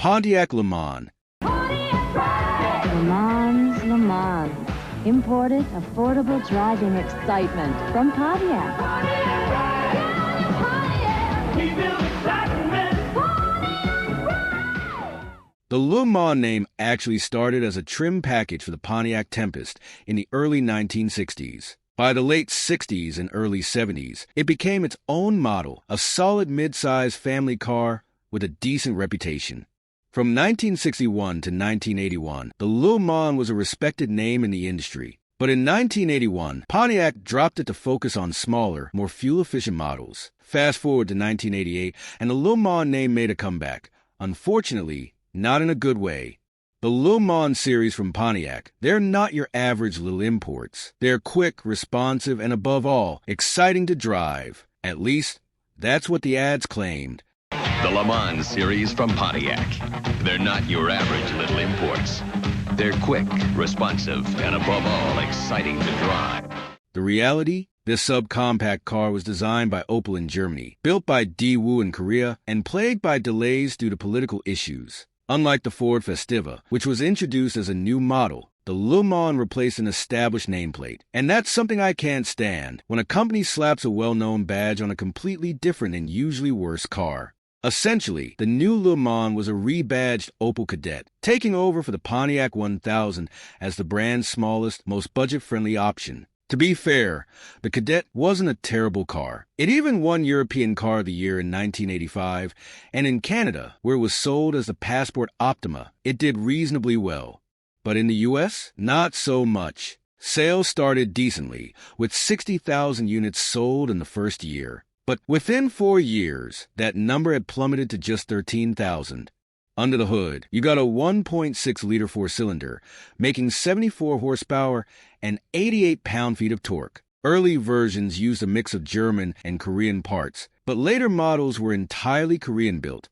Pontiac LeMans. LeMans, LeMans. Imported, affordable driving excitement from Pontiac. The LeMans name actually started as a trim package for the Pontiac Tempest in the early 1960s. By the late 60s and early 70s, it became its own model, a solid mid-size family car with a decent reputation. From 1961 to 1981, the LeMans was a respected name in the industry. But in 1981, Pontiac dropped it to focus on smaller, more fuel-efficient models. Fast forward to 1988, and the LeMans name made a comeback. Unfortunately, not in a good way. The LeMans series from Pontiac, they're not your average little imports. They're quick, responsive, and above all, exciting to drive. At least, that's what the ads claimed. The LeMans series from Pontiac. They're not your average little imports. They're quick, responsive, and above all, exciting to drive. The reality? This subcompact car was designed by Opel in Germany, built by Daewoo in Korea, and plagued by delays due to political issues. Unlike the Ford Festiva, which was introduced as a new model, the LeMans replaced an established nameplate. And that's something I can't stand, when a company slaps a well-known badge on a completely different and usually worse car. Essentially, the new LeMans was a rebadged Opel Kadett, taking over for the Pontiac 1000 as the brand's smallest, most budget-friendly option. To be fair, the Kadett wasn't a terrible car. It even won European Car of the Year in 1985, and in Canada, where it was sold as the Passport Optima, it did reasonably well. But in the US, not so much. Sales started decently, with 60,000 units sold in the first year. But within 4 years, that number had plummeted to just 13,000. Under the hood, you got a 1.6-liter four-cylinder, making 74 horsepower and 88 pound-feet of torque. Early versions used a mix of German and Korean parts, but later models were entirely Korean-built.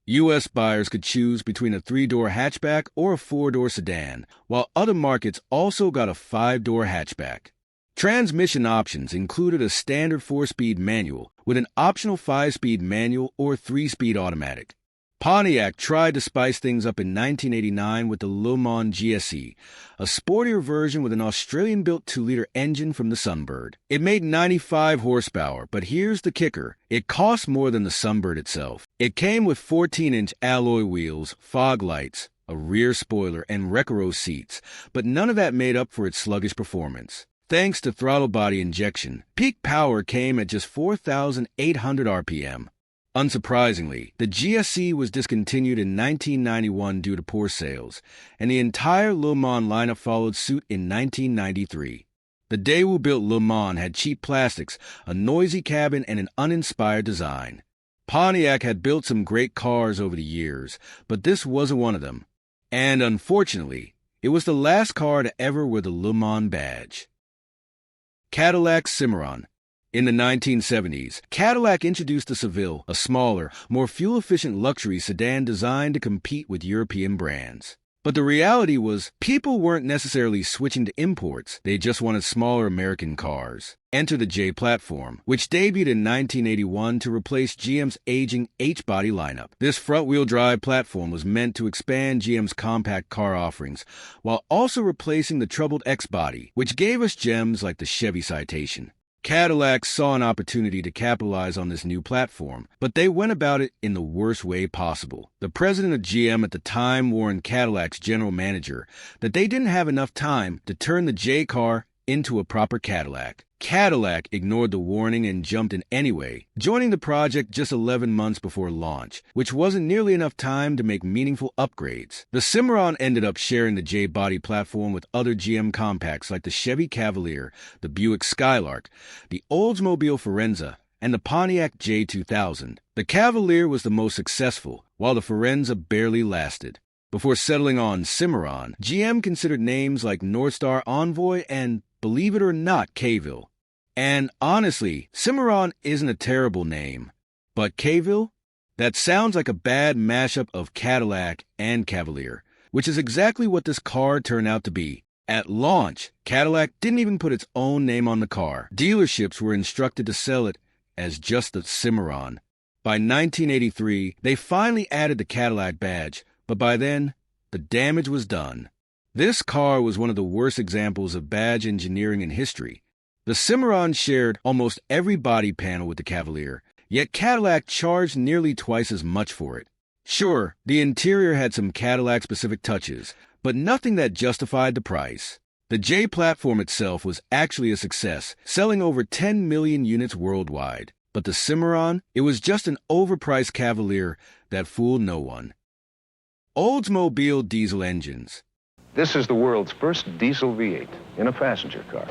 U.S. buyers could choose between a 3-door hatchback or a 4-door sedan, while other markets also got a 5-door hatchback. Transmission options included a standard 4-speed manual with an optional 5-speed manual or 3-speed automatic. Pontiac tried to spice things up in 1989 with the LeMans GSE, a sportier version with an Australian-built 2-liter engine from the Sunbird. It made 95 horsepower, but here's the kicker. It cost more than the Sunbird itself. It came with 14-inch alloy wheels, fog lights, a rear spoiler, and Recaro seats, but none of that made up for its sluggish performance. Thanks to throttle body injection, peak power came at just 4,800 RPM. Unsurprisingly, the GSE was discontinued in 1991 due to poor sales, and the entire LeMans lineup followed suit in 1993. The Daewoo-built LeMans had cheap plastics, a noisy cabin, and an uninspired design. Pontiac had built some great cars over the years, but this wasn't one of them. And unfortunately, it was the last car to ever wear the LeMans badge. Cadillac Cimarron. In the 1970s, Cadillac introduced the Seville, a smaller, more fuel-efficient luxury sedan designed to compete with European brands. But the reality was, people weren't necessarily switching to imports, they just wanted smaller American cars. Enter the J platform, which debuted in 1981 to replace GM's aging H-body lineup. This front-wheel drive platform was meant to expand GM's compact car offerings, while also replacing the troubled X-body, which gave us gems like the Chevy Citation. Cadillac saw an opportunity to capitalize on this new platform, but they went about it in the worst way possible. The president of GM at the time warned Cadillac's general manager that they didn't have enough time to turn the J car into a proper Cadillac. Cadillac ignored the warning and jumped in anyway, joining the project just 11 months before launch, which wasn't nearly enough time to make meaningful upgrades. The Cimarron ended up sharing the J-body platform with other GM compacts like the Chevy Cavalier, the Buick Skylark, the Oldsmobile Forenza, and the Pontiac J2000. The Cavalier was the most successful, while the Forenza barely lasted. Before settling on Cimarron, GM considered names like Northstar Envoy and, believe it or not, Kville. And honestly, Cimarron isn't a terrible name. But Kville? That sounds like a bad mashup of Cadillac and Cavalier, which is exactly what this car turned out to be. At launch, Cadillac didn't even put its own name on the car. Dealerships were instructed to sell it as just the Cimarron. By 1983, they finally added the Cadillac badge, but by then, the damage was done. This car was one of the worst examples of bad engineering in history. The Cimarron shared almost every body panel with the Cavalier, yet Cadillac charged nearly twice as much for it. Sure, the interior had some Cadillac-specific touches, but nothing that justified the price. The J platform itself was actually a success, selling over 10 million units worldwide. But the Cimarron, it was just an overpriced Cavalier that fooled no one. Oldsmobile diesel engines. This is the world's first diesel V8 in a passenger car.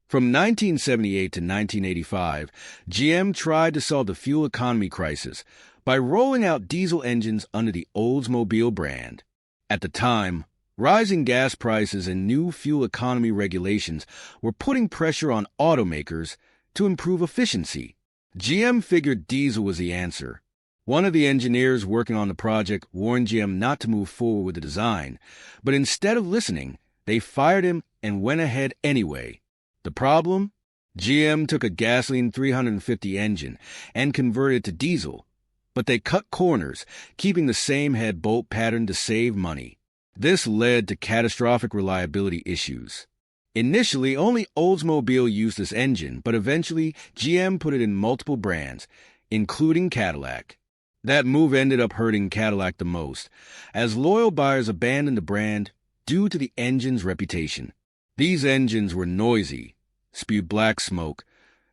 From 1978 to 1985, GM tried to solve the fuel economy crisis by rolling out diesel engines under the Oldsmobile brand. At the time, rising gas prices and new fuel economy regulations were putting pressure on automakers to improve efficiency. GM figured diesel was the answer. One of the engineers working on the project warned GM not to move forward with the design, but instead of listening, they fired him and went ahead anyway. The problem? GM took a gasoline 350 engine and converted it to diesel, but they cut corners, keeping the same head bolt pattern to save money. This led to catastrophic reliability issues. Initially, only Oldsmobile used this engine, but eventually GM put it in multiple brands, including Cadillac. That move ended up hurting Cadillac the most, as loyal buyers abandoned the brand due to the engine's reputation. These engines were noisy, spewed black smoke,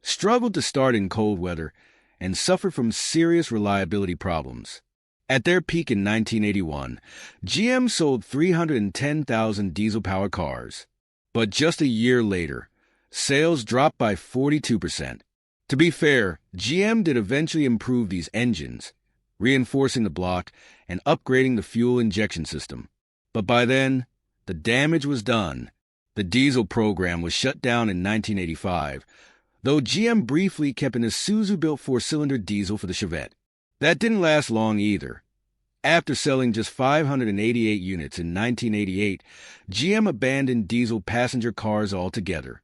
struggled to start in cold weather, and suffered from serious reliability problems. At their peak in 1981, GM sold 310,000 diesel-powered cars. But just a year later, sales dropped by 42%. To be fair, GM did eventually improve these engines, reinforcing the block and upgrading the fuel injection system. But by then, the damage was done. The diesel program was shut down in 1985, though GM briefly kept an Isuzu-built four-cylinder diesel for the Chevette. That didn't last long either. After selling just 588 units in 1988, GM abandoned diesel passenger cars altogether.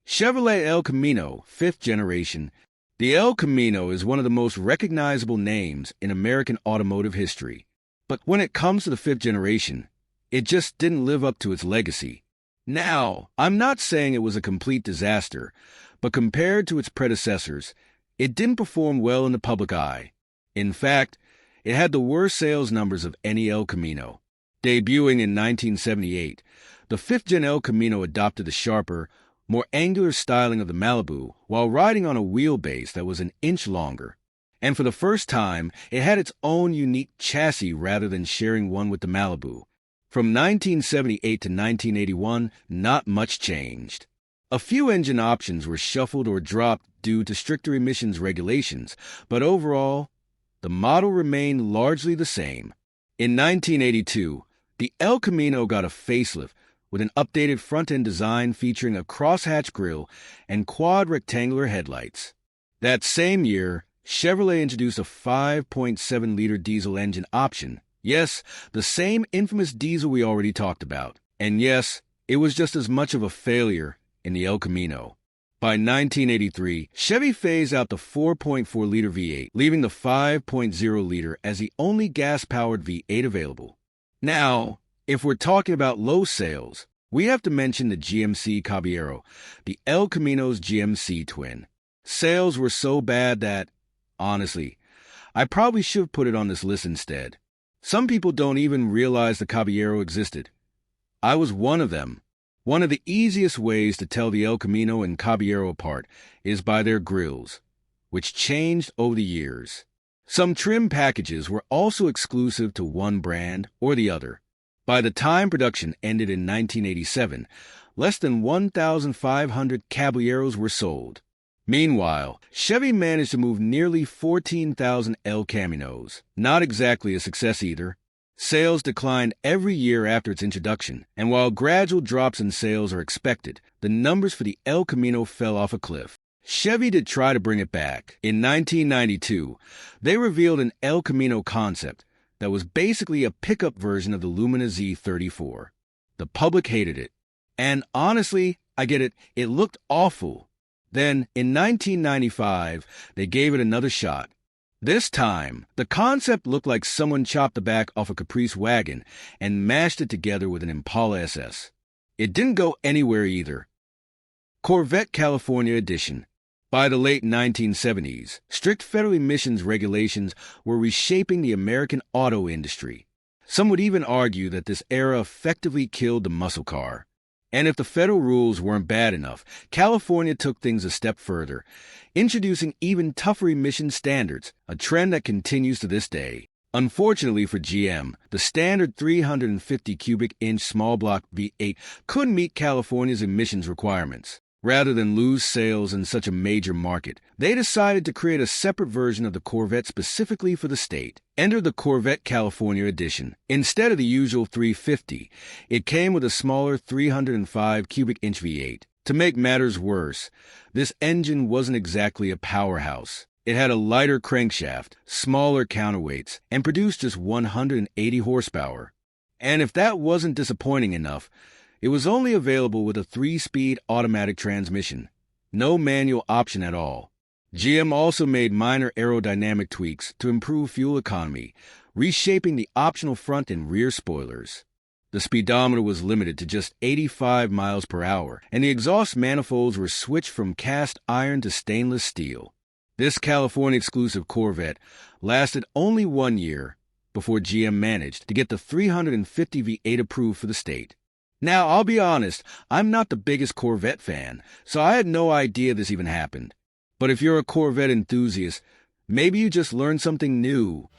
Chevrolet El Camino, 5th generation. The El Camino is one of the most recognizable names in American automotive history. But when it comes to the 5th generation, it just didn't live up to its legacy. Now, I'm not saying it was a complete disaster, but compared to its predecessors, it didn't perform well in the public eye. In fact, it had the worst sales numbers of any El Camino. Debuting in 1978, the 5th Gen El Camino adopted the sharper, more angular styling of the Malibu while riding on a wheelbase that was an inch longer. And for the first time, it had its own unique chassis rather than sharing one with the Malibu. From 1978 to 1981, not much changed. A few engine options were shuffled or dropped due to stricter emissions regulations, but overall, the model remained largely the same. In 1982, the El Camino got a facelift with an updated front-end design featuring a crosshatch grille and quad rectangular headlights. That same year, Chevrolet introduced a 5.7-liter diesel engine option. Yes, the same infamous diesel we already talked about. And yes, it was just as much of a failure in the El Camino. By 1983, Chevy phased out the 4.4-liter V8, leaving the 5.0-liter as the only gas-powered V8 available. Now, if we're talking about low sales, we have to mention the GMC Caballero, the El Camino's GMC twin. Sales were so bad that, honestly, I probably should have put it on this list instead. Some people don't even realize the Caballero existed. I was one of them. One of the easiest ways to tell the El Camino and Caballero apart is by their grilles, which changed over the years. Some trim packages were also exclusive to one brand or the other. By the time production ended in 1987, less than 1,500 Caballeros were sold. Meanwhile, Chevy managed to move nearly 14,000 El Caminos. Not exactly a success either. Sales declined every year after its introduction, and while gradual drops in sales are expected, the numbers for the El Camino fell off a cliff. Chevy did try to bring it back. In 1992, they revealed an El Camino concept that was basically a pickup version of the Lumina Z34. The public hated it. And honestly, I get it, it looked awful. Then, in 1995, they gave it another shot. This time, the concept looked like someone chopped the back off a Caprice wagon and mashed it together with an Impala SS. It didn't go anywhere either. Corvette California Edition. By the late 1970s, strict federal emissions regulations were reshaping the American auto industry. Some would even argue that this era effectively killed the muscle car. And if the federal rules weren't bad enough, California took things a step further, introducing even tougher emission standards, a trend that continues to this day. Unfortunately for GM, the standard 350 cubic inch small block V8 couldn't meet California's emissions requirements. Rather than lose sales in such a major market, they decided to create a separate version of the Corvette specifically for the state. Enter the Corvette California Edition. Instead of the usual 350, it came with a smaller 305 cubic inch V8. To make matters worse, this engine wasn't exactly a powerhouse. It had a lighter crankshaft, smaller counterweights, and produced just 180 horsepower. And if that wasn't disappointing enough, it was only available with a 3-speed automatic transmission, no manual option at all. GM also made minor aerodynamic tweaks to improve fuel economy, reshaping the optional front and rear spoilers. The speedometer was limited to just 85 miles per hour, and the exhaust manifolds were switched from cast iron to stainless steel. This California-exclusive Corvette lasted only 1 year before GM managed to get the 350 V8 approved for the state. Now, I'll be honest, I'm not the biggest Corvette fan, so I had no idea this even happened. But if you're a Corvette enthusiast, maybe you just learned something new.